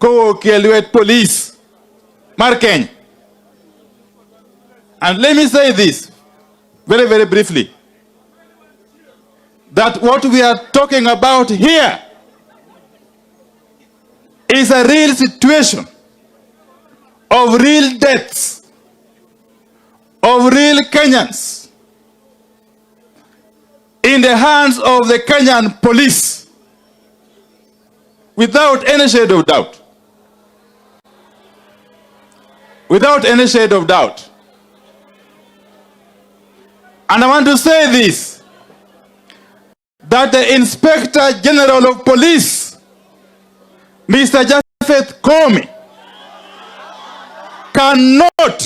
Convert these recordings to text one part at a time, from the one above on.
ko Kielwet police mar Kenya. And let me say this very, very briefly, that what we are talking about here is a real situation of real deaths, of real Kenyans in the hands of the Kenyan police, without any shade of doubt. Without any shade of doubt. And I want to say this, that the Inspector General of Police, Mr. Japheth Koome, cannot,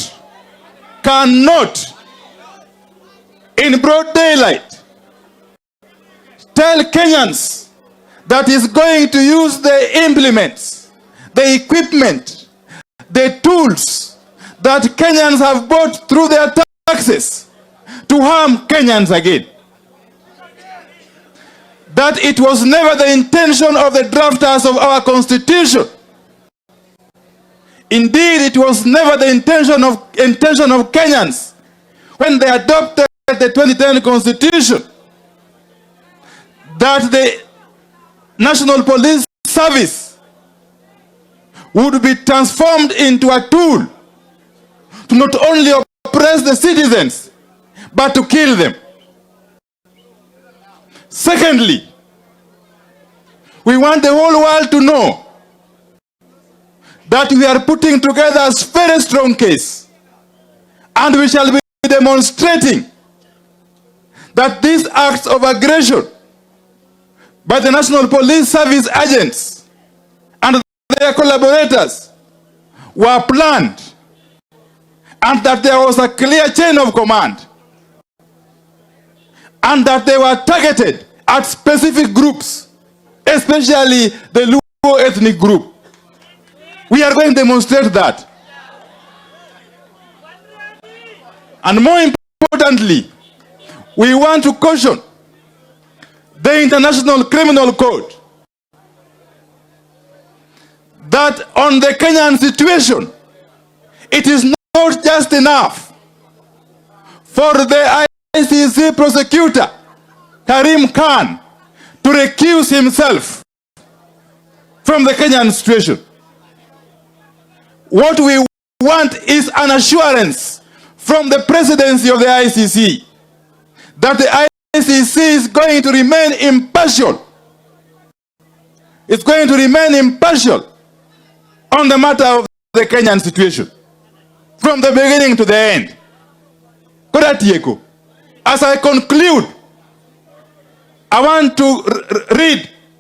in broad daylight, tell Kenyans that he's going to use the implements, the equipment, the tools that Kenyans have bought through their taxes to harm Kenyans again. That it was never the intention of the drafters of our constitution. Indeed, it was never the intention of Kenyans when they adopted the 2010 constitution that the National Police Service would be transformed into a tool to not only oppress the citizens, but to kill them. Secondly, we want the whole world to know that we are putting together a very strong case, and we shall be demonstrating that these acts of aggression by the National Police Service agents and their collaborators were planned, and that there was a clear chain of command, and that they were targeted at specific groups, especially the Luo ethnic group. We are going to demonstrate that. And more importantly, we want to caution the International Criminal Code that on the Kenyan situation, it is not just enough for the ICC prosecutor, Karim Khan, to recuse himself from the Kenyan situation. What we want is an assurance from the presidency of the ICC that the ICC is going to remain impartial. It's going to remain impartial on the matter of the Kenyan situation, from the beginning to the end. As I conclude, I want to read